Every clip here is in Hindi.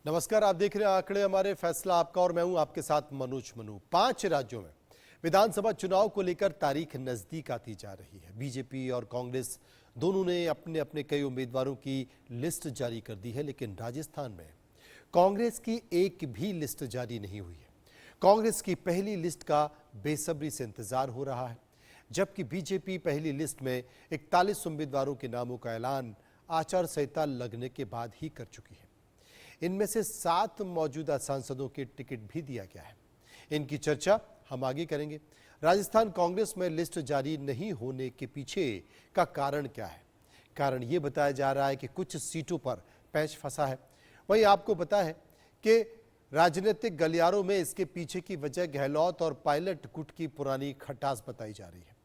नमस्कार, आप देख रहे हैं आंकड़े हमारे, फैसला आपका और मैं हूं आपके साथ मनोज मनु। 5 राज्यों में विधानसभा चुनाव को लेकर तारीख नजदीक आती जा रही है। बीजेपी और कांग्रेस दोनों ने अपने अपने कई उम्मीदवारों की लिस्ट जारी कर दी है, लेकिन राजस्थान में कांग्रेस की एक भी लिस्ट जारी नहीं हुई है। कांग्रेस की पहली लिस्ट का बेसब्री से इंतजार हो रहा है, जबकि बीजेपी पहली लिस्ट में 41 उम्मीदवारों के नामों का ऐलान आचार संहिता लगने के बाद ही कर चुकी है। इनमें से 7 मौजूदा सांसदों के टिकट भी दिया गया है। इनकी चर्चा हम आगे करेंगे। राजस्थान कांग्रेस में लिस्ट जारी नहीं होने के पीछे का कारण क्या है? कारण ये बताया जा रहा है कि कुछ सीटों पर पैंच फंसा है। वहीं आपको पता है कि राजनीतिक गलियारों में इसके पीछे की वजह गहलोत और पायलट गुट की पुरानी खटास बताई जा रही है।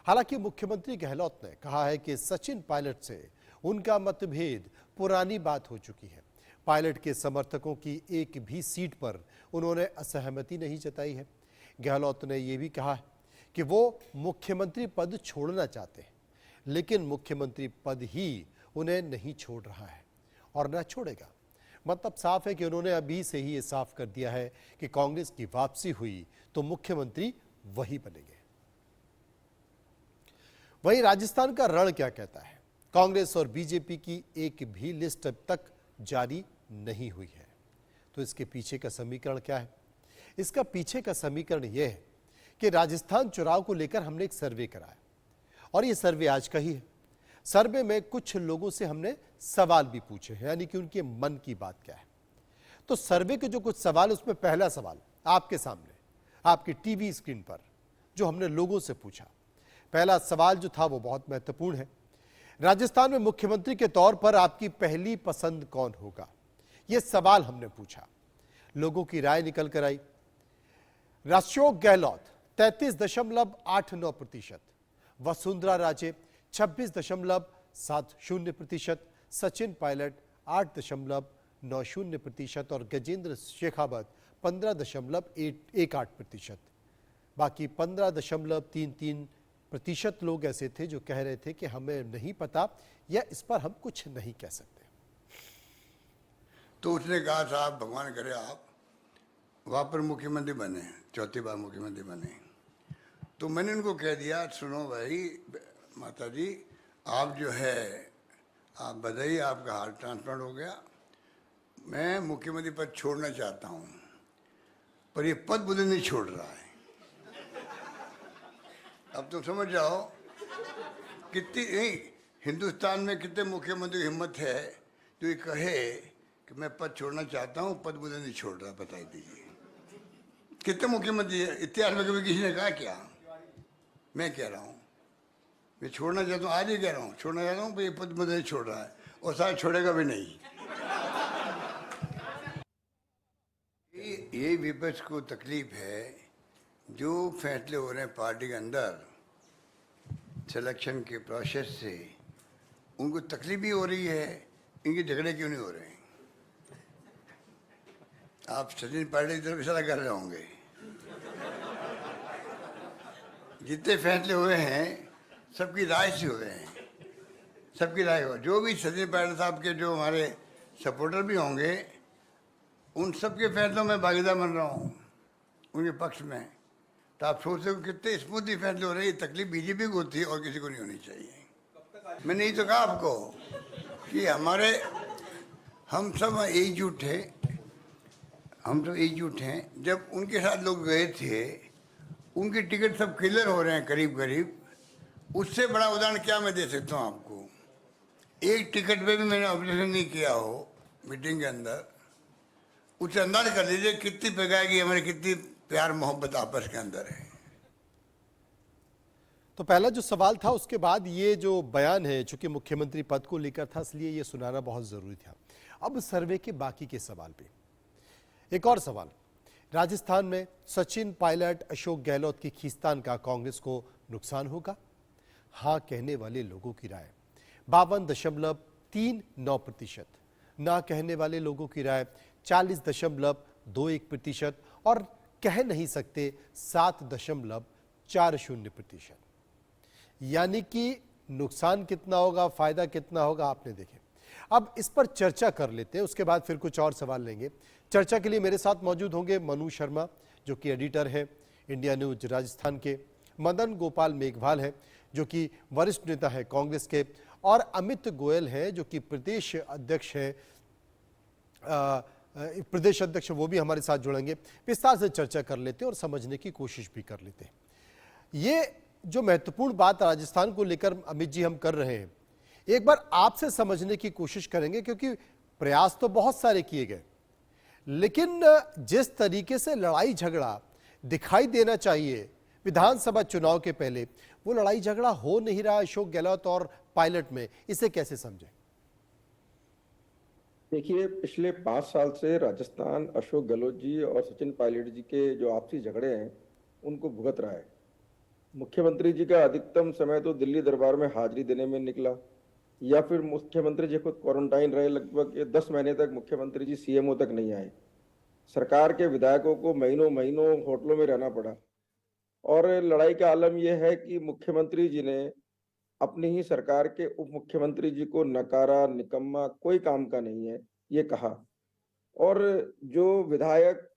हालांकि मुख्यमंत्री गहलोत ने कहा है कि सचिन पायलट से उनका मतभेद पुरानी बात हो चुकी है। पायलट के समर्थकों की एक भी सीट पर उन्होंने असहमति नहीं जताई है। गहलोत ने यह भी कहा है कि वो मुख्यमंत्री पद छोड़ना चाहते हैं, लेकिन मुख्यमंत्री पद ही उन्हें नहीं छोड़ रहा है और न छोड़ेगा। मतलब साफ है कि उन्होंने अभी से ही ये साफ कर दिया है कि कांग्रेस की वापसी हुई तो मुख्यमंत्री वही बनेंगे। वहीं राजस्थान का रण क्या कहता है? कांग्रेस और बीजेपी की एक भी लिस्ट अब तक जारी नहीं हुई है। तो इसके पीछे का समीकरण क्या है? इसका पीछे का समीकरण यह है कि राजस्थान चुनाव को लेकर हमने एक सर्वे कराया और यह सर्वे आज का ही है। सर्वे में कुछ लोगों से हमने सवाल भी पूछे हैं, यानी कि उनके मन की बात क्या है। तो सर्वे के जो कुछ सवाल, उसमें पहला सवाल आपके सामने आपकी टीवी स्क्रीन पर जो हमने लोगों से पूछा, पहला सवाल जो था वो बहुत महत्वपूर्ण है। राजस्थान में मुख्यमंत्री के तौर पर आपकी पहली पसंद कौन होगा? यह सवाल हमने पूछा, लोगों की राय निकल कर आई। अशोक गहलोत 33.89%, वसुंधरा राजे 26.70%, सचिन पायलट 8.90% और गजेंद्र शेखावत 15.18%। बाकी 15.33% लोग ऐसे थे जो कह रहे थे कि हमें नहीं पता या इस पर हम कुछ नहीं कह सकते। तो उसने कहा साहब भगवान करे आप वहाँ पर मुख्यमंत्री बने, चौथी बार मुख्यमंत्री बने। तो मैंने उनको कह दिया, सुनो भाई माता जी, आप जो है आप बताइए, आपका हार्ट ट्रांसप्लांट हो गया, मैं मुख्यमंत्री पद छोड़ना चाहता हूँ, पर ये पद मुझे नहीं छोड़ रहा है। अब तुम समझ जाओ कितनी नहीं हिंदुस्तान में कितने मुख्यमंत्री की हिम्मत है जो ये कहे कि मैं पद छोड़ना चाहता हूँ, पद मुझे नहीं छोड़ रहा। बताइए दीजिए कितने मुख्यमंत्री है? इतिहास में कभी किसी ने कहा क्या? मैं कह रहा हूँ मैं छोड़ना चाहता हूँ, आज ही कह रहा हूँ छोड़ना चाहता हूँ, ये पद मुझे नहीं छोड़ रहा है और शायद छोड़ेगा भी नहीं। ये विपक्ष को तकलीफ है जो फैसले हो रहे हैं पार्टी के अंदर सिलेक्शन के प्रोसेस से, उनको तकलीफ भी हो रही है। इनके झगड़े क्यों नहीं हो रहे हैं? आप सचिन पायलट की तरफ इशारा कर रहे होंगे। जितने फैसले हुए हैं सबकी राय से हुए हैं, सबकी राय हो। जो भी सचिन पायलट साहब के जो हमारे सपोर्टर भी होंगे, उन सबके फैसलों में भागीदार बन रहा हूँ उनके पक्ष में। तो आप सोच रहे हो कितने स्मूथली फैसले हो रहे हैं। तकलीफ बीजेपी को होती है और किसी को नहीं होनी चाहिए। मैंने यही तो कहा आपको कि हम सब एकजुट थे, हम सब एकजुट हैं। जब उनके साथ लोग गए थे, उनके टिकट सब क्लियर हो रहे हैं करीब करीब। उससे बड़ा उदाहरण क्या मैं दे सकता हूँ आपको? एक टिकट पे भी मैंने ऑब्जर्वेशन नहीं किया हो मीटिंग के अंदर, उससे अंदाज कर लीजिए कितनी पेगाएगी हमारी, कितनी प्यार मोहब्बत आपस के अंदर है। तो पहला जो सवाल था, उसके बाद ये जो बयान है, चूंकि मुख्यमंत्री पद को लेकर था, इसलिए ये सुनाना बहुत जरूरी था। अब सर्वे के बाकी के सवाल पे एक और सवाल, राजस्थान में सचिन पायलट अशोक गहलोत की खींचतान का कांग्रेस को नुकसान होगा? हाँ कहने वाले लोगों की राय 52.39%, ना कहने वाले लोगों की राय 40.21% और कह नहीं सकते 7.40%। यानी कि नुकसान कितना होगा, फायदा कितना होगा, आपने देखे। अब इस पर चर्चा कर लेते हैं, उसके बाद फिर कुछ और सवाल लेंगे। चर्चा के लिए मेरे साथ मौजूद होंगे मनु शर्मा, जो कि एडिटर हैं इंडिया न्यूज राजस्थान के, मदन गोपाल मेघवाल हैं, जो कि वरिष्ठ नेता है कांग्रेस के, और अमित गोयल हैं, जो कि प्रदेश अध्यक्ष हैं, प्रदेश अध्यक्ष, वो भी हमारे साथ जुड़ेंगे। विस्तार से चर्चा कर लेते हैं और समझने की कोशिश भी कर लेते हैं। ये जो महत्वपूर्ण बात राजस्थान को लेकर अमित जी हम कर रहे हैं, एक बार आपसे समझने की कोशिश करेंगे, क्योंकि प्रयास तो बहुत सारे किए गए, लेकिन जिस तरीके से लड़ाई झगड़ा दिखाई देना चाहिए विधानसभा चुनाव के पहले, वो लड़ाई झगड़ा हो नहीं रहा अशोक गहलोत और पायलट में, इसे कैसे समझें? देखिए, पिछले 5 साल से राजस्थान अशोक गहलोत जी और सचिन पायलट जी के जो आपसी झगड़े हैं उनको भुगत रहा है। मुख्यमंत्री जी का अधिकतम समय तो दिल्ली दरबार में हाजिरी देने में निकला, या फिर मुख्यमंत्री जी खुद क्वारंटाइन रहे, लगभग 10 महीने तक मुख्यमंत्री जी सीएमओ तक नहीं आए। सरकार के विधायकों को महीनों महीनों होटलों में रहना पड़ा। और लड़ाई का आलम यह है कि मुख्यमंत्री जी ने अपनी ही सरकार के उप मुख्यमंत्री जी को नकारा, निकम्मा, कोई काम का नहीं है ये कहा। और जो विधायक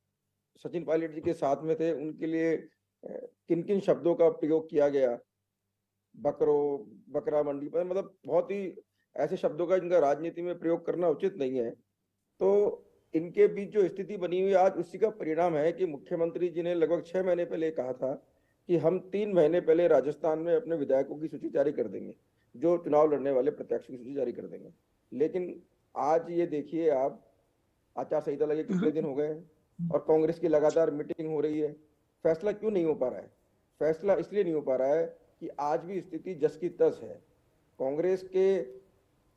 सचिन पायलट जी के साथ में थे उनके लिए किन किन शब्दों का प्रयोग किया गया, बकरा मंडी पर, मतलब बहुत ही ऐसे शब्दों का जिनका राजनीति में प्रयोग करना उचित नहीं है। तो इनके बीच जो स्थिति बनी हुई आज, उसी का परिणाम है कि मुख्यमंत्री जी ने लगभग 6 महीने पहले कहा था कि हम 3 महीने पहले राजस्थान में अपने विधायकों की सूची जारी कर देंगे, जो चुनाव लड़ने वाले प्रत्याशियों की सूची जारी कर देंगे। लेकिन आज ये देखिए आप, आचार संहिता लगे कितने दिन हो गए और कांग्रेस की लगातार मीटिंग हो रही है। फैसला क्यों नहीं हो पा रहा है? फैसला इसलिए नहीं हो पा रहा है कि आज भी स्थिति जस की तस है। कांग्रेस के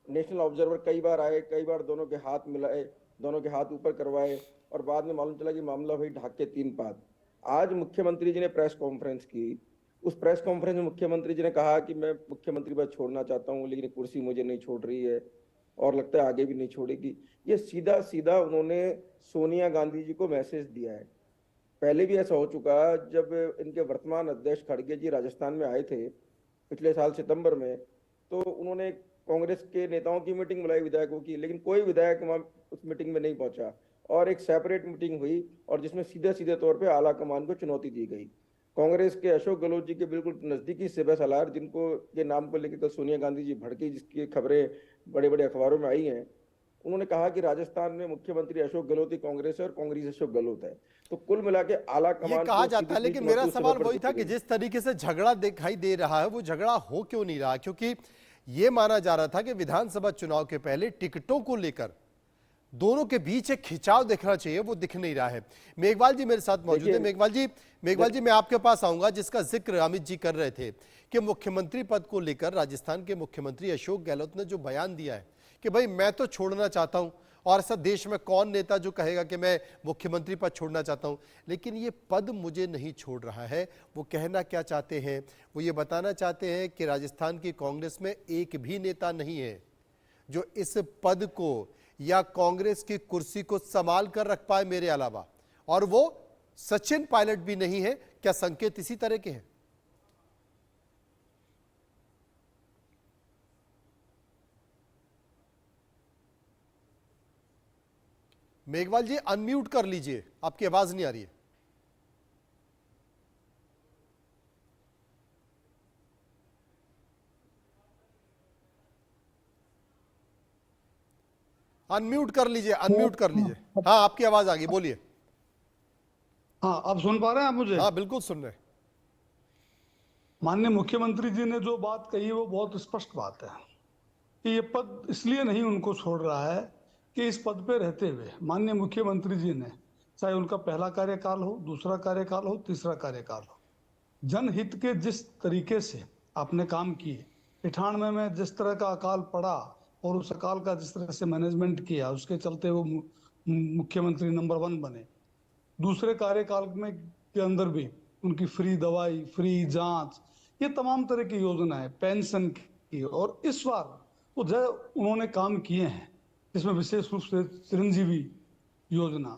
नेशनल ऑब्जर्वर कई बार आए, कई बार दोनों के हाथ मिलाए, दोनों के हाथ ऊपर करवाए, और बाद में मालूम चला कि मामला भाई ढाक के 3 पात। आज मुख्यमंत्री जी ने प्रेस कॉन्फ्रेंस की। उस प्रेस कॉन्फ्रेंस में मुख्यमंत्री जी ने कहा कि मैं मुख्यमंत्री पद छोड़ना चाहता हूं, लेकिन कुर्सी मुझे नहीं छोड़ रही है और लगता है आगे भी नहीं छोड़ेगी। ये सीधा सीधा उन्होंने सोनिया गांधी जी को मैसेज दिया है। पहले भी ऐसा हो चुका, जब इनके वर्तमान अध्यक्ष खड़गे जी राजस्थान में आए थे पिछले साल सितंबर में, तो उन्होंने कांग्रेस के नेताओं की मीटिंग बुलाई विधायकों की, लेकिन कोई विधायक वहां उस मीटिंग में नहीं पहुंचा, और एक सेपरेट मीटिंग हुई और जिसमें सीधे सीधे तौर पे आला कमान को चुनौती दी गई। कांग्रेस के अशोक गहलोत जी के बिल्कुल नजदीकी सिपह सलार, जिनको के नाम को लेकर कल सोनिया गांधी जी भड़की, जिसकी खबरें बड़े बड़े अखबारों में आई हैं, उन्होंने कहा कि राजस्थान में मुख्यमंत्री अशोक गहलोत ही कांग्रेस है और कांग्रेस अशोक गहलोत है। तो कुल मिला के आला कमान ये कहा जाता है, लेकिन मेरा सवाल वही था कि जिस तरीके से झगड़ा दिखाई दे रहा है वो झगड़ा हो क्यों नहीं रहा? क्योंकि ये माना जा रहा था कि विधानसभा चुनाव के पहले टिकटों को लेकर दोनों के बीच एक खिंचाव दिखना चाहिए, वो दिख नहीं रहा है। मेघवाल जी मेरे साथ मौजूद है। मेघवाल जी मैं आपके पास आऊंगा, जिसका जिक्र अमित जी कर रहे थे कि मुख्यमंत्री पद को लेकर राजस्थान के मुख्यमंत्री अशोक गहलोत ने जो बयान दिया है कि भाई मैं तो छोड़ना चाहता हूं, और ऐसा देश में कौन नेता जो कहेगा कि मैं मुख्यमंत्री पद छोड़ना चाहता हूं, लेकिन ये पद मुझे नहीं छोड़ रहा है। वो कहना क्या चाहते हैं? वो ये बताना चाहते हैं कि राजस्थान की कांग्रेस में एक भी नेता नहीं है जो इस पद को या कांग्रेस की कुर्सी को संभाल कर रख पाए मेरे अलावा, और वो सचिन पायलट भी नहीं है। क्या संकेत इसी तरह के हैं? मेघवाल जी अनम्यूट कर लीजिए, आपकी आवाज नहीं आ रही है। अनम्यूट कर लीजिए, अनम्यूट कर लीजिए। हाँ, आपकी आवाज आ गई, बोलिए। हाँ, अब सुन पा रहे हैं आप मुझे? हाँ, बिल्कुल सुन रहे हैं। माननीय मुख्यमंत्री जी ने जो बात कही वो बहुत स्पष्ट बात है कि ये पद इसलिए नहीं उनको छोड़ रहा है कि इस पद पे रहते हुए माननीय मुख्यमंत्री जी ने, चाहे उनका पहला कार्यकाल हो, दूसरा कार्यकाल हो, तीसरा कार्यकाल हो, जनहित के जिस तरीके से आपने काम किए, 98 में जिस तरह का अकाल पड़ा और उस अकाल का जिस तरह से मैनेजमेंट किया, उसके चलते वो मुख्यमंत्री नंबर 1 बने। दूसरे कार्यकाल में के अंदर भी उनकी फ्री दवाई, फ्री जांच, ये तमाम तरह की योजना है, पेंशन की। और इस बार वो जो उन्होंने काम किए हैं, इसमें विशेष रूप से चिरंजीवी योजना,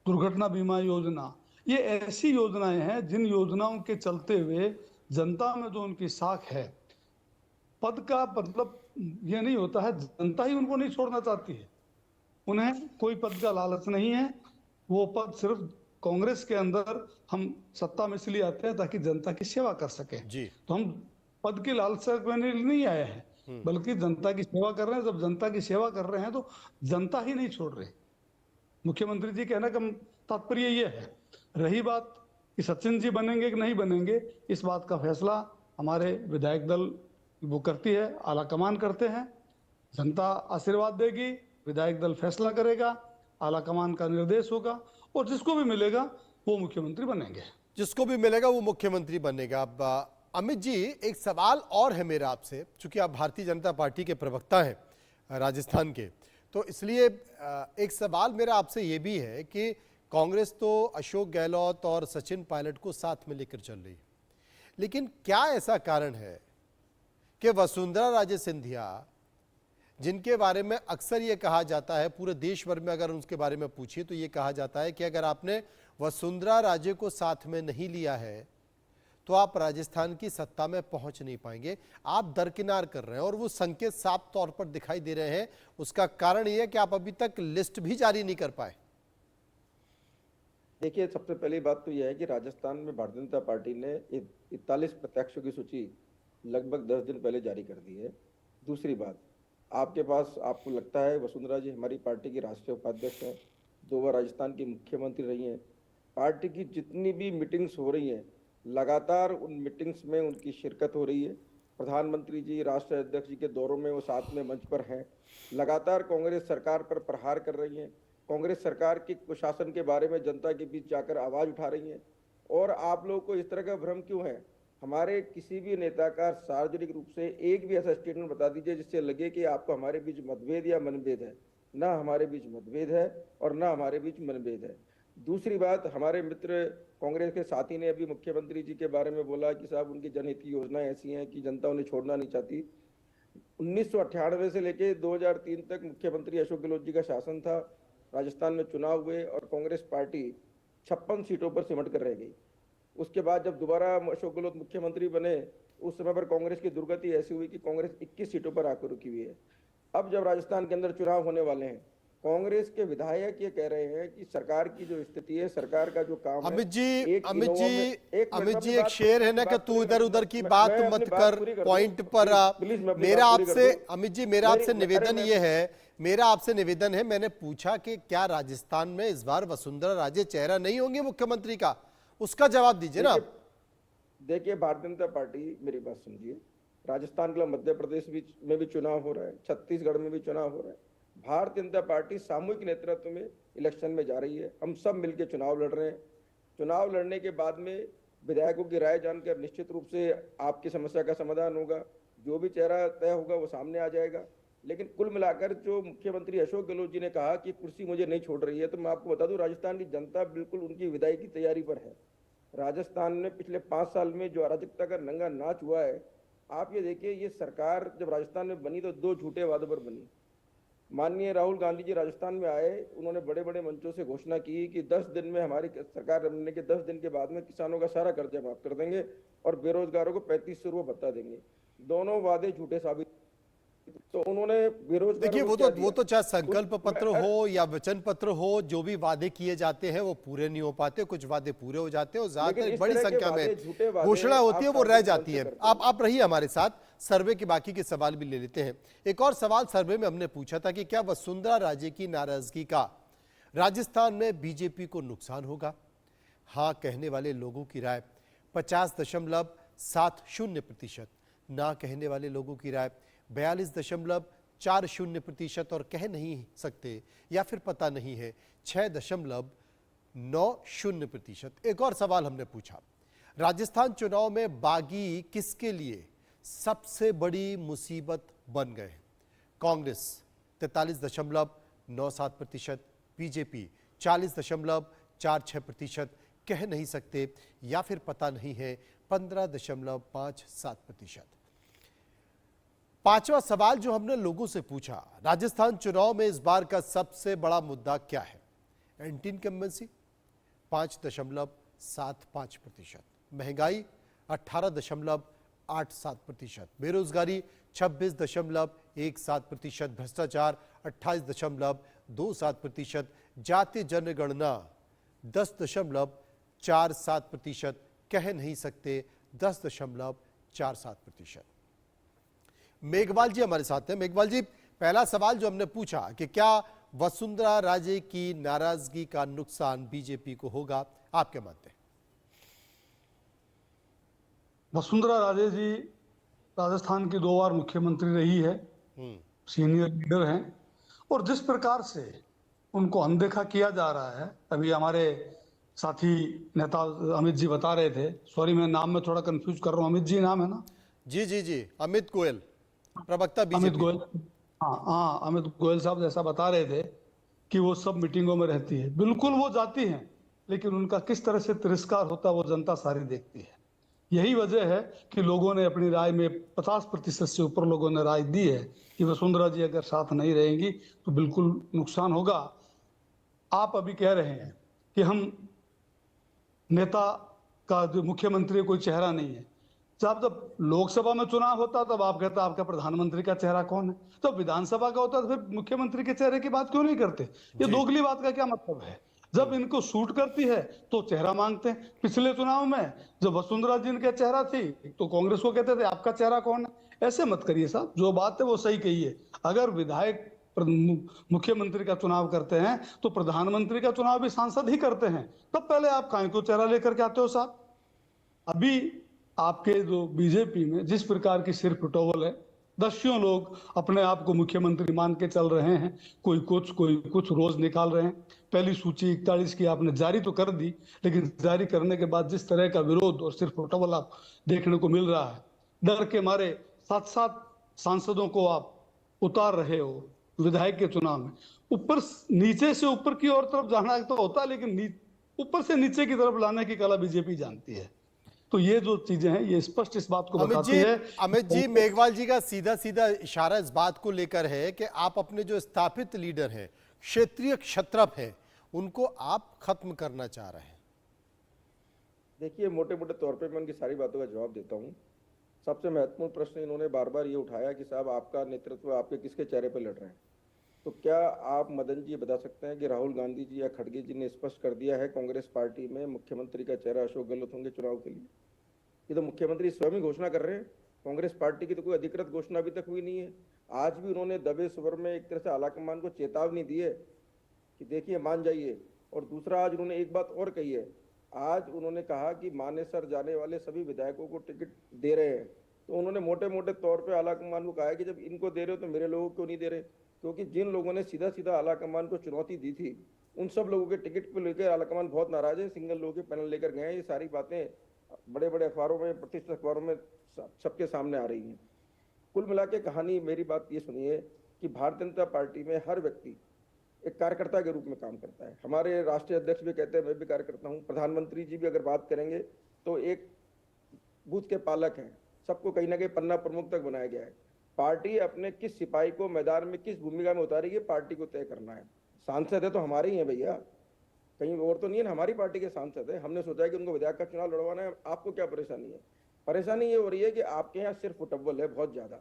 दुर्घटना बीमा योजना, ये ऐसी योजनाएं हैं जिन योजनाओं के चलते हुए जनता में जो उनकी साख है, पद का मतलब ये नहीं होता है, जनता ही उनको नहीं छोड़ना चाहती है। उन्हें कोई पद का लालच नहीं है। वो पद सिर्फ कांग्रेस के अंदर हम सत्ता में इसलिए आते हैं ताकि जनता की सेवा कर सके। जी। तो हम पद की लालसा करने नहीं आए हैं, बल्कि जनता की सेवा कर रहे हैं। जब जनता की सेवा कर रहे हैं तो जनता ही नहीं छोड़ रही। मुख्यमंत्री जी कहने का तात्पर्य ये है। रही बात कि सचिन जी बनेंगे कि नहीं बनेंगे, इस बात का फैसला हमारे विधायक दल वो करती है, आला कमान करते हैं। जनता आशीर्वाद देगी, विधायक दल फैसला करेगा, आला कमान का निर्देश होगा और जिसको भी मिलेगा वो मुख्यमंत्री बनेंगे। जिसको भी मिलेगा वो मुख्यमंत्री बनेगा। अब अमित जी, एक सवाल और है मेरा आपसे, चूंकि आप भारतीय जनता पार्टी के प्रवक्ता हैं राजस्थान के, तो इसलिए एक सवाल मेरा आपसे ये भी है कि कांग्रेस तो अशोक गहलोत और सचिन पायलट को साथ में लेकर चल रही है, लेकिन क्या ऐसा कारण है कि वसुंधरा राजे सिंधिया, जिनके बारे में अक्सर ये कहा जाता है, पूरे देश भर में अगर उसके बारे में पूछिए तो ये कहा जाता है कि अगर आपने वसुंधरा राजे को साथ में नहीं लिया है तो आप राजस्थान की सत्ता में पहुंच नहीं पाएंगे, आप दरकिनार कर रहे हैं। और वो संकेत साफ तौर पर दिखाई दे रहे हैं। उसका कारण ये है कि आप अभी तक लिस्ट भी जारी नहीं कर पाए। देखिए, सबसे पहली बात तो यह है कि राजस्थान में भारतीय जनता पार्टी ने 41 प्रत्याशियों की सूची लगभग 10 दिन पहले जारी कर दी है। दूसरी बात, आपके पास, आपको लगता है वसुंधरा जी हमारी पार्टी की राष्ट्रीय उपाध्यक्ष हैं, 2 बार राजस्थान की मुख्यमंत्री रही हैं। पार्टी की जितनी भी मीटिंग्स हो रही हैं, लगातार उन मीटिंग्स में उनकी शिरकत हो रही है। प्रधानमंत्री जी, राष्ट्रीय अध्यक्ष जी के दौरों में वो साथ में मंच पर हैं। लगातार कांग्रेस सरकार पर प्रहार कर रही हैं, कांग्रेस सरकार के कुशासन के बारे में जनता के बीच जाकर आवाज उठा रही हैं। और आप लोगों को इस तरह का भ्रम क्यों है? हमारे किसी भी नेता का सार्वजनिक रूप से एक भी ऐसा स्टेटमेंट बता दीजिए जिससे लगे कि आपको हमारे बीच मतभेद या मनभेद है। ना हमारे बीच मतभेद है और ना हमारे बीच मनभेद है। दूसरी बात, हमारे मित्र कांग्रेस के साथी ने अभी मुख्यमंत्री जी के बारे में बोला कि साहब उनकी जनहित की योजनाएं ऐसी हैं कि जनता उन्हें छोड़ना नहीं चाहती। 1998 से लेकर 2003 तक मुख्यमंत्री अशोक गहलोत जी का शासन था। राजस्थान में चुनाव हुए और कांग्रेस पार्टी 56 सीटों पर सिमट कर रह गई। उसके बाद जब दोबारा अशोक गहलोत मुख्यमंत्री बने, उस समय पर कांग्रेस की दुर्गति ऐसी हुई कि कांग्रेस 21 सीटों पर आकर रुकी हुई है। अब जब राजस्थान के अंदर चुनाव होने वाले हैं, कांग्रेस के विधायक ये कह रहे हैं कि सरकार की जो स्थिति है, सरकार का जो काम है, अमित जी एक शेर है ना कि तू इधर उधर की बात मत कर, पॉइंट पर आ। मेरा आपसे, अमित जी, मेरा आपसे निवेदन ये है, मैंने पूछा कि क्या राजस्थान में इस बार वसुंधरा राजे चेहरा नहीं होंगे मुख्यमंत्री का, उसका जवाब दीजिए ना। देखिए, भारतीय जनता पार्टी, मेरी बात समझिए, राजस्थान के मध्य प्रदेश में भी चुनाव हो रहा है, छत्तीसगढ़ में भी चुनाव हो रहा है। भारतीय जनता पार्टी सामूहिक नेतृत्व में इलेक्शन में जा रही है। हम सब मिलकर चुनाव लड़ रहे हैं। चुनाव लड़ने के बाद में विधायकों की राय जानकर निश्चित रूप से आपकी समस्या का समाधान होगा। जो भी चेहरा तय होगा वो सामने आ जाएगा। लेकिन कुल मिलाकर जो मुख्यमंत्री अशोक गहलोत जी ने कहा कि कुर्सी मुझे नहीं छोड़ रही है, तो मैं आपको बता दूं, राजस्थान की जनता बिल्कुल उनकी विदाई की तैयारी पर है। राजस्थान में पिछले 5 साल में जो अराजकता का नंगा नाच हुआ है, आप ये देखिए, ये सरकार जब राजस्थान में बनी तो 2 झूठे वादों पर बनी। माननीय राहुल गांधी जी राजस्थान में आए, उन्होंने बड़े बड़े मंचों से घोषणा की कि 10 दिन में, हमारी सरकार बनने के 10 दिन के बाद में किसानों का सारा कर्जा माफ कर देंगे और बेरोजगारों को 3500 रुपये भत्ता देंगे। दोनों वादे झूठे साबित। तो उन्होंने बेरोजगार, देखिए, वो तो चाहे संकल्प पत्र हो या वचन पत्र हो, जो भी वादे किए जाते हैं वो पूरे नहीं हो पाते, कुछ वादे पूरे हो जाते हैं और ज्यादातर बड़ी संख्या में घोषणा होती है वो रह जाती है। आप रहिए हमारे साथ, सर्वे के बाकी के सवाल भी ले लेते हैं। एक और सवाल सर्वे में हमने पूछा था कि क्या वसुंधरा राजे की नाराजगी का राजस्थान में बीजेपी को नुकसान होगा? हाँ कहने वाले लोगों की राय 50.70%, ना कहने वाले लोगों की राय 42.40% और कह नहीं सकते या फिर पता नहीं है 6.90%। एक और सवाल हमने पूछा, राजस्थान चुनाव में बागी किसके लिए सबसे बड़ी मुसीबत बन गए? कांग्रेस 43.97%, बीजेपी 40.46%, कह नहीं सकते या फिर पता नहीं है 15.57%। पांचवा सवाल जो हमने लोगों से पूछा, राजस्थान चुनाव में इस बार का सबसे बड़ा मुद्दा क्या है? एंटी इनकम्बेंसी 5.75%, महंगाई 18.87%, बेरोजगारी 26.17% भ्रष्टाचार, 28.27%, जातीय जनगणना 10.47%, कह नहीं सकते 10.47%। मेघवाल जी हमारे साथ हैं। मेघवाल जी, पहला सवाल जो हमने पूछा कि क्या वसुंधरा राजे की नाराजगी का नुकसान बीजेपी को होगा, आप क्या मानते हैं? वसुंधरा राजे जी राजस्थान की 2 बार मुख्यमंत्री रही है, सीनियर लीडर हैं, और जिस प्रकार से उनको अनदेखा किया जा रहा है, अभी हमारे साथी नेता अमित जी बता रहे थे, सॉरी मैं नाम में थोड़ा कंफ्यूज कर रहा हूँ, अमित जी नाम है ना? जी, अमित गोयल, प्रवक्ता अमित बीजेपी। गोयल, हाँ, अमित गोयल साहब जैसा बता रहे थे कि वो सब मीटिंगों में रहती है। बिल्कुल वो जाती हैं, लेकिन उनका किस तरह से तिरस्कार होता है वो जनता सारी देखती है। यही वजह है कि लोगों ने अपनी राय में 50% से ऊपर लोगों ने राय दी है कि वसुंधरा जी अगर साथ नहीं रहेंगी तो बिल्कुल नुकसान होगा। आप अभी कह रहे हैं कि हम नेता का जो मुख्यमंत्री कोई चेहरा नहीं है। जब लोकसभा में चुनाव होता तब आप कहते आपका प्रधानमंत्री का चेहरा कौन है, तो विधानसभा का होता तो फिर मुख्यमंत्री के चेहरे की बात क्यों नहीं करते? ये दोगली बात का क्या मतलब है? जब इनको सूट करती है तो चेहरा मांगते हैं। पिछले चुनाव में जब वसुंधरा जी का चेहरा थी तो कांग्रेस को कहते थे आपका चेहरा कौन है। ऐसे मत करिए साहब, जो बात है वो सही कहिए। अगर विधायक मुख्यमंत्री का चुनाव करते हैं तो प्रधानमंत्री का चुनाव भी सांसद ही करते हैं, तब पहले आप काहे को चेहरा लेकर के आते हो साहब? अभी आपके जो बीजेपी में जिस प्रकार की सिर पिटोवल है, दसियों लोग अपने आप को मुख्यमंत्री मान के चल रहे हैं, कोई कुछ रोज निकाल रहे हैं। पहली सूची 41 की आपने जारी तो कर दी, लेकिन जारी करने के बाद जिस तरह का विरोध और सिर पिटोवल आप देखने को मिल रहा है, डर के मारे 7-7 सांसदों को आप उतार रहे हो विधायक के चुनाव में। ऊपर नीचे से ऊपर की ओर तरफ जाना तो होता है, लेकिन ऊपर से नीचे की तरफ लाने की कला बीजेपी जानती है। तो ये जो चीजें हैं ये स्पष्ट इस बात को बताती है। अमित जी, मेघवाल जी का सीधा इशारा इस बात को लेकर है कि आप अपने जो स्थापित लीडर हैं, क्षेत्रीय क्षत्रप हैं, उनको आप खत्म करना चाह रहे हैं। देखिए, मोटे मोटे तौर पे मैं उनकी सारी बातों का जवाब देता हूँ। सबसे महत्वपूर्ण प्रश्न इन्होंने बार बार ये उठाया कि साहब आपका नेतृत्व आपके किसके चेहरे पर लड़ रहे हैं। तो क्या आप मदन जी बता सकते हैं कि राहुल गांधी जी या खड़गे जी ने स्पष्ट कर दिया है कांग्रेस पार्टी में मुख्यमंत्री का चेहरा अशोक गहलोत होंगे चुनाव के लिए? ये तो मुख्यमंत्री स्वयं ही घोषणा कर रहे हैं। कांग्रेस पार्टी की तो कोई अधिकृत घोषणा अभी तक हुई नहीं है। आज भी उन्होंने दबे स्वर में एक तरह से आलाकमान को चेतावनी दी है कि देखिए मान जाइए। और दूसरा, आज उन्होंने एक बात और कही है। आज उन्होंने कहा कि मानेसर जाने वाले सभी विधायकों को टिकट दे रहे हैं। तो उन्होंने मोटे मोटे तौर पे आलाकमान को कहा है कि जब इनको दे रहे हो तो मेरे लोगों को क्यों नहीं दे रहे? क्योंकि जिन लोगों ने सीधा सीधा आलाकमान को चुनौती दी थी उन सब लोगों के टिकट को लेकर आलाकमान बहुत नाराज है। सिंगल लोगों के पैनल लेकर गए हैं। ये सारी बातें बड़े बड़े अखबारों में, प्रतिष्ठित अखबारों में सबके सामने आ रही हैं। कुल मिला के कहानी मेरी बात ये सुनिए कि भारतीय जनता पार्टी में हर व्यक्ति एक कार्यकर्ता के रूप में काम करता है। हमारे राष्ट्रीय अध्यक्ष भी कहते हैं मैं भी कार्यकर्ता हूँ। प्रधानमंत्री जी भी अगर बात करेंगे तो एक बूथ के पालक हैं। सबको कहीं ना कहीं पन्ना प्रमुख तक बनाया गया है। पार्टी अपने किस सिपाही को मैदान में किस भूमिका में उतारेगी पार्टी को तय करना है। सांसद है तो हमारे ही हैं भैया, कहीं और तो नहीं है। हमारी पार्टी के सांसद है। हमने सोचा कि उनको विधायक का चुनाव लड़वाना है। आपको क्या परेशानी है? परेशानी ये हो रही है कि आपके यहाँ सिर्फ फुटबॉल है बहुत ज्यादा।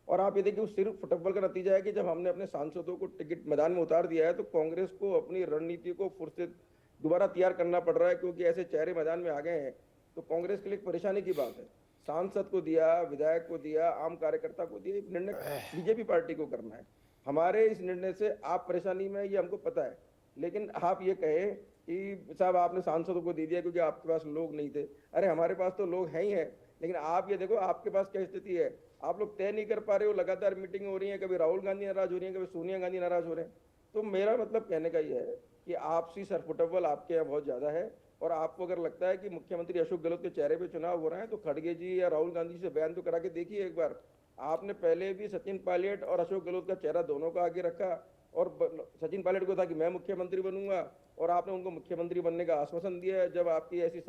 और आप ये देखिए उस सिर्फ फुटबॉल का नतीजा है कि जब हमने अपने सांसदों को टिकट मैदान में उतार दिया है तो कांग्रेस को अपनी रणनीति को फिर से दोबारा तैयार करना पड़ रहा है, क्योंकि ऐसे चेहरे मैदान में आ गए हैं तो कांग्रेस के लिए परेशानी की बात है। सांसद को दिया, विधायक को दिया, आम कार्यकर्ता को दिया, निर्णय बीजेपी पार्टी को करना है। हमारे इस निर्णय से आप परेशानी में, ये हमको पता है। लेकिन आप ये कहें कि साहब आपने सांसदों को दे दिया क्योंकि आपके पास लोग नहीं थे। अरे हमारे पास तो लोग हैं ही हैं, लेकिन आप ये देखो आपके पास क्या स्थिति है। आप लोग तय नहीं कर पा रहे हो। लगातार मीटिंग हो रही है, कभी राहुल गांधी नाराज हो रही है, कभी सोनिया गांधी नाराज हो रहे हैं। तो मेरा मतलब कहने का ये है कि आपसी सरफुटबल आपके यहाँ बहुत ज्यादा है। और आपको अगर लगता है कि मुख्यमंत्री अशोक गहलोत के चेहरे पे चुनाव हो रहा है तो खड़गे जी या राहुल गांधी से बयान तो करा के देखिए एक बार। आपने पहले भी सचिन पायलट और अशोक गहलोत का चेहरा दोनों का आगे रखा और सचिन पायलट को था कि मैं मुख्यमंत्री बनूंगा और आपने उनको मुख्यमंत्री बनने का आश्वासन दिया है। जब आपकी ऐसी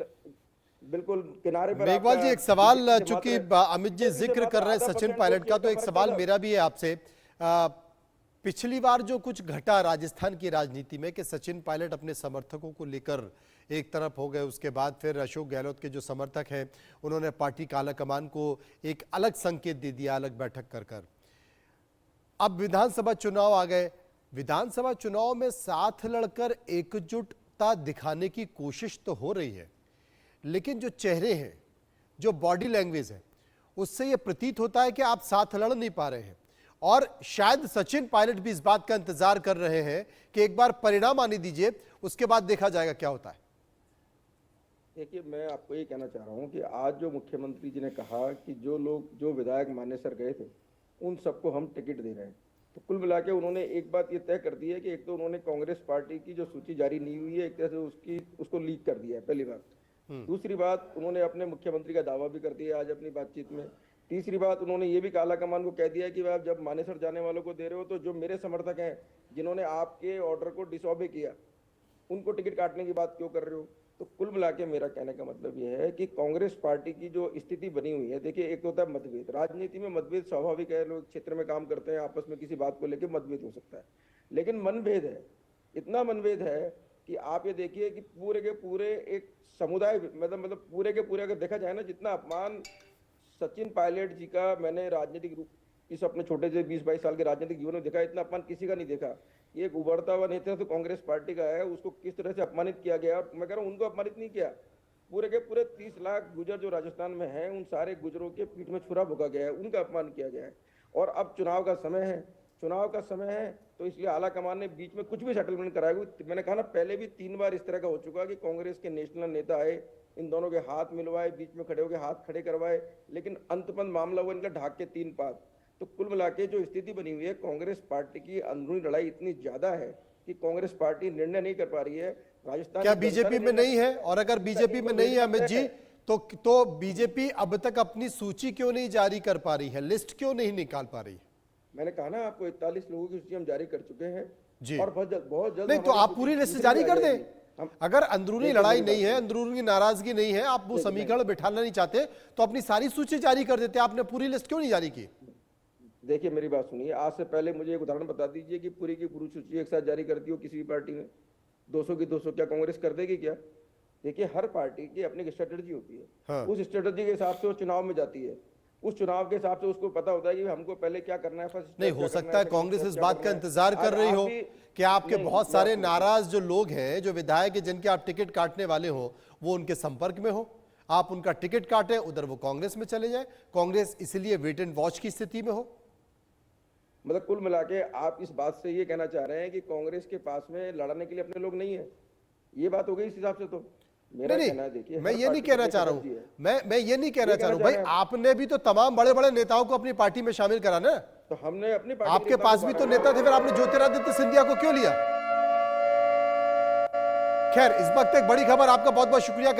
बिल्कुल किनारे पर मेघवाल जी, एक सवाल, चूंकि अमित जी जिक्र कर रहे हैं सचिन पायलट का, तो एक सवाल मेरा भी है आपसे। पिछली बार जो कुछ घटा राजस्थान की राजनीति में कि सचिन पायलट अपने समर्थकों को लेकर एक तरफ हो गए, उसके बाद फिर अशोक गहलोत के जो समर्थक हैं उन्होंने पार्टी काला कमान को एक अलग संकेत दे दिया, अलग बैठक कर कर। अब विधानसभा चुनाव आ गए। विधानसभा चुनाव में साथ लड़कर एकजुटता दिखाने की कोशिश तो हो रही है, लेकिन जो चेहरे हैं, जो बॉडी लैंग्वेज है, उससे यह प्रतीत होता है कि आप साथ लड़ नहीं पा रहे हैं। और शायद सचिन पायलट भी इस बात का इंतजार कर रहे हैं कि एक बार परिणाम आने दीजिए, उसके बाद देखा जाएगा क्या होता है। देखिए, मैं आपको ये कहना चाह रहा हूँ कि आज जो मुख्यमंत्री जी ने कहा कि जो लोग, जो विधायक मानेसर गए थे, उन सबको हम टिकट दे रहे हैं, तो कुल मिला के उन्होंने एक बात ये तय कर दी है कि एक तो उन्होंने कांग्रेस पार्टी की जो सूची जारी नहीं हुई है, एक तरह से उसको लीक कर दिया है, पहली बात। दूसरी बात, उन्होंने अपने मुख्यमंत्री का दावा भी कर दिया आज अपनी बातचीत में। तीसरी बात, उन्होंने ये भी काला कमान को कह दिया है कि आप जब मानेसर जाने वालों को दे रहे हो तो जो मेरे समर्थक हैं जिन्होंने आपके ऑर्डर को डिसऑबे किया, उनको टिकट काटने की बात क्यों कर रहे हो। तो कुल मिला के मेरा कहने का मतलब यह है कि कांग्रेस पार्टी की जो स्थिति बनी हुई है, देखिए, एक तो होता है मतभेद, राजनीति में मतभेद स्वाभाविक है, लोग क्षेत्र में काम करते हैं, आपस में किसी बात को लेकर मतभेद हो सकता है, लेकिन मनभेद है, इतना मनभेद है कि आप ये देखिए कि पूरे के पूरे एक समुदाय, मतलब पूरे के पूरे अगर देखा जाए ना, जितना अपमान सचिन पायलट जी का मैंने राजनीतिक रूप इस अपने छोटे से 20-22 साल के राजनीतिक जीवन में देखा, इतना अपमान किसी का नहीं देखा। ये एक उभरता हुआ नेता तो कांग्रेस पार्टी का है, उसको किस तरह से अपमानित किया गया। और मैं कह रहा हूँ, उनको अपमानित नहीं किया, पूरे के पूरे 30 लाख गुजर जो राजस्थान में हैं, उन सारे गुजरों के पीठ में छुरा भोंका गया है, उनका अपमान किया गया है। और अब चुनाव का समय है, तो इसलिए आला कमान ने बीच में कुछ भी सेटलमेंट कराया। मैंने कहा ना, पहले भी 3 बार इस तरह का हो चुका कि कांग्रेस के नेशनल नेता आए, इन दोनों के हाथ मिलवाए, बीच में खड़े होकर हाथ खड़े करवाए, लेकिन अंतपंत मामला हुआ इनका ढाक के 3 पात। तो कुल मिला के जो स्थिति बनी हुई है, कांग्रेस पार्टी की अंदरूनी लड़ाई इतनी ज्यादा है कि कांग्रेस पार्टी निर्णय नहीं कर पा रही है। राजस्थान क्या बीजेपी में नहीं है? और अगर बीजेपी में नहीं है अमित जी, तो बीजेपी अब तक अपनी सूची क्यों नहीं जारी कर पा रही है, लिस्ट क्यों नहीं निकाल पा रही है? मैंने कहा ना आपको, 41 लोगों की सूची हम जारी कर चुके हैं जी। और बहुत जल्द नहीं, तो आप पूरी लिस्ट जारी कर दें। अगर अंदरूनी लड़ाई नहीं है, अंदरूनी नाराजगी नहीं है, आप वो समीकरण बिठाना नहीं चाहते, तो अपनी सारी सूची जारी कर देते। आपने पूरी लिस्ट क्यों नहीं जारी की? देखिए, मेरी बात सुनिए, आज से पहले मुझे एक उदाहरण बता दीजिए कि पूरी की पूरी सूची एक साथ जारी करती हो किसी भी पार्टी में, 200 की 200, क्या कांग्रेस कर देगी क्या? देखिए, हर पार्टी की अपनी स्ट्रेटेजी होती है। हाँ। उस स्ट्रेटेजी के हिसाब से वो चुनाव में जाती है, उस चुनाव के हिसाब से उसको पता होता है कि हमको पहले क्या करना है। फर्स्ट नहीं, हो सकता है कांग्रेस इस बात का इंतजार कर रही हो कि आपके बहुत सारे नाराज जो लोग हैं, जो विधायक हैं जिनके आप टिकट काटने वाले हो, वो उनके संपर्क में हो, आप उनका टिकट काटें, उधर वो कांग्रेस में चले जाए, कांग्रेस इसलिए वेट एंड वॉच की स्थिति में हो। मतलब कुल मिला के आप इस बात से ये कहना चाह रहे हैं कि कांग्रेस के पास में लड़ने के लिए अपने लोग नहीं है, ये बात हो गई इस हिसाब से। तो मेरा कहना है, देखिए, मैं ये नहीं कहना चाह रहा हूं, मैं ये नहीं कहना चाह रहा हूं भाई, आपने भी तो तमाम बड़े बड़े नेताओं को अपनी पार्टी में शामिल करा ना। तो हमने अपनी पार्टी, आपके पास भी तो नेता थे, फिर आपने ज्योतिरादित्य सिंधिया को क्यों लिया? खैर, इस वक्त एक बड़ी खबर, आपका बहुत बहुत शुक्रिया।